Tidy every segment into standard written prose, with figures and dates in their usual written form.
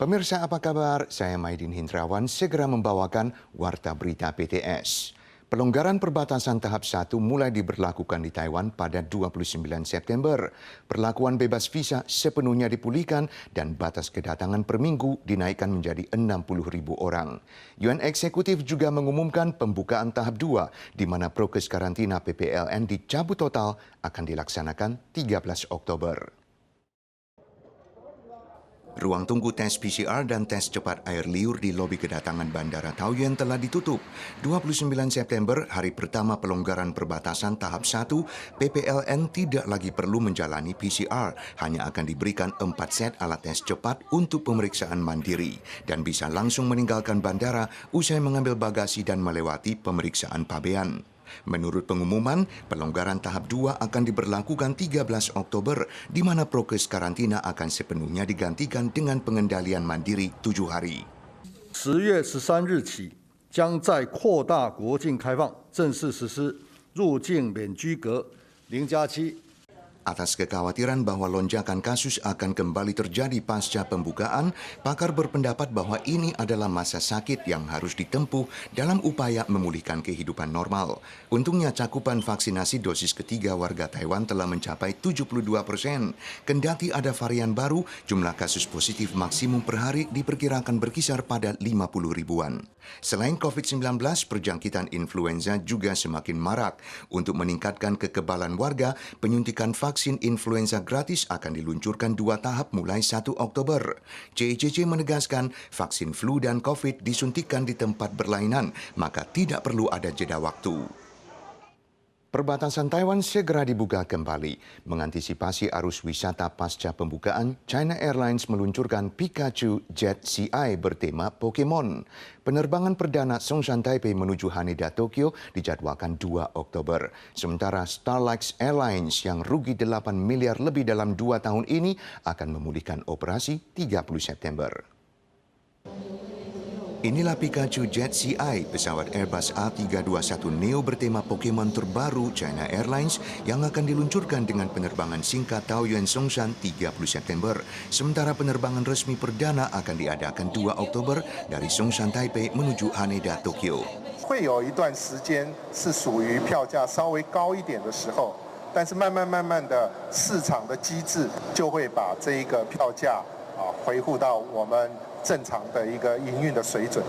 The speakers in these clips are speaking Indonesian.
Pemirsa apa kabar? Saya Maidin Hindrawan segera membawakan Warta Berita PTS. Pelonggaran perbatasan tahap 1 mulai diberlakukan di Taiwan pada 29 September. Perlakuan bebas visa sepenuhnya dipulihkan dan batas kedatangan per minggu dinaikkan menjadi 60.000 orang. Yuan Eksekutif juga mengumumkan pembukaan tahap 2 di mana prokes karantina PPLN dicabut total akan dilaksanakan 13 Oktober. Ruang tunggu tes PCR dan tes cepat air liur di lobi kedatangan Bandara Taoyuan telah ditutup. 29 September, hari pertama pelonggaran perbatasan tahap 1, PPLN tidak lagi perlu menjalani PCR, hanya akan diberikan 4 set alat tes cepat untuk pemeriksaan mandiri dan bisa langsung meninggalkan bandara usai mengambil bagasi dan melewati pemeriksaan pabean. Menurut pengumuman, pelonggaran tahap 2 akan diberlakukan 13 Oktober, di mana prokes karantina akan sepenuhnya digantikan dengan pengendalian mandiri 7 hari. 10月13日起，将再扩大国境开放，正式实施入境免居隔0+7。Atas kekhawatiran bahwa lonjakan kasus akan kembali terjadi pasca pembukaan, pakar berpendapat bahwa ini adalah masa sakit yang harus ditempuh dalam upaya memulihkan kehidupan normal. Untungnya cakupan vaksinasi dosis ketiga warga Taiwan telah mencapai 72%. Kendati ada varian baru, jumlah kasus positif maksimum per hari diperkirakan berkisar pada 50 ribuan. Selain COVID-19, perjangkitan influenza juga semakin marak. Untuk meningkatkan kekebalan warga, penyuntikan vaksin influenza gratis akan diluncurkan 2 tahap mulai 1 Oktober. CICC menegaskan vaksin flu dan COVID disuntikan di tempat berlainan, maka tidak perlu ada jeda waktu. Perbatasan Taiwan segera dibuka kembali. Mengantisipasi arus wisata pasca pembukaan, China Airlines meluncurkan Pikachu Jet CI bertema Pokemon. Penerbangan perdana Songshan Taipei menuju Haneda, Tokyo dijadwalkan 2 Oktober. Sementara Starlux Airlines yang rugi 8 miliar lebih dalam 2 tahun ini akan memulihkan operasi 30 September. Inilah Pikachu Jet CI, pesawat Airbus A321neo bertema Pokemon terbaru China Airlines yang akan diluncurkan dengan penerbangan singkat Taoyuan Songshan 30 September. Sementara penerbangan resmi perdana akan diadakan 2 Oktober dari Songshan Taipei menuju Haneda, Tokyo. 会有一段时间是属于票价稍微高一点的时候，但是慢慢的市场的机制就会把这一个票价回复到我们 正常的一个营运的水准。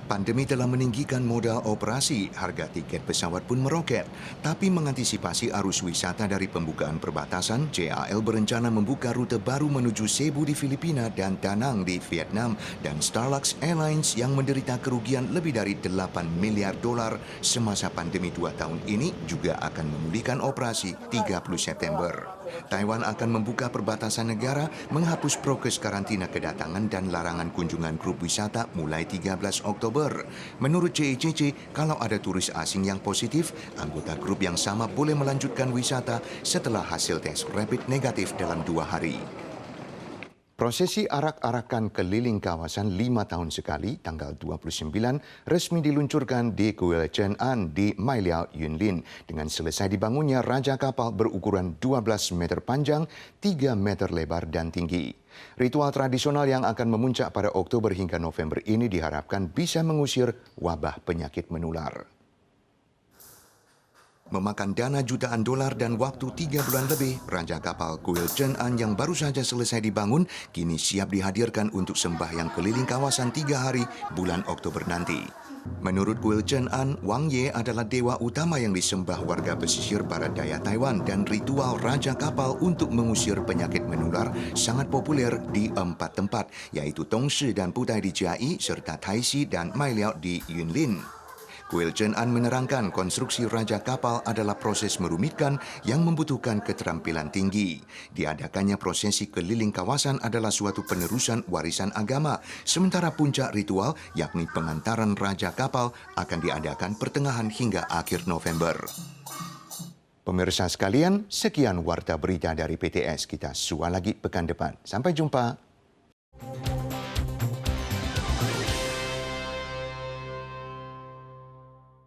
Pandemi telah meninggikan modal operasi, harga tiket pesawat pun meroket. Tapi mengantisipasi arus wisata dari pembukaan perbatasan, JAL berencana membuka rute baru menuju Cebu di Filipina dan Da Nang di Vietnam, dan Starlux Airlines yang menderita kerugian lebih dari 8 miliar dolar semasa pandemi 2 tahun ini juga akan memulihkan operasi 30 September. Taiwan akan membuka perbatasan negara, menghapus prokes karantina kedatangan dan larangan kunjungan grup wisata mulai 13 Oktober. Menurut CICC, kalau ada turis asing yang positif, anggota grup yang sama boleh melanjutkan wisata setelah hasil tes rapid negatif dalam 2 hari. Prosesi arak-arakan keliling kawasan 5 tahun sekali, tanggal 29, resmi diluncurkan di Kuil Chen An di Mailiao, Yunlin, dengan selesai dibangunnya raja kapal berukuran 12 meter panjang, 3 meter lebar dan tinggi. Ritual tradisional yang akan memuncak pada Oktober hingga November ini diharapkan bisa mengusir wabah penyakit menular. Memakan dana jutaan dolar dan waktu 3 bulan lebih, raja kapal Kuil Chen An yang baru saja selesai dibangun kini siap dihadirkan untuk sembahyang keliling kawasan 3 hari bulan Oktober nanti. Menurut Kuil Chen An, Wang Ye adalah dewa utama yang disembah warga pesisir barat daya Taiwan, dan ritual raja kapal untuk mengusir penyakit menular sangat populer di 4 tempat, yaitu Tongshi dan Putai di Chiayi serta Taixi dan Mailiao di Yunlin. Kuil Chen An menerangkan konstruksi raja kapal adalah proses merumitkan yang membutuhkan keterampilan tinggi. Diadakannya prosesi keliling kawasan adalah suatu penerusan warisan agama, sementara puncak ritual yakni pengantaran raja kapal akan diadakan pertengahan hingga akhir November. Pemirsa sekalian, sekian Warta Berita dari PTS. Kita sua lagi pekan depan. Sampai jumpa.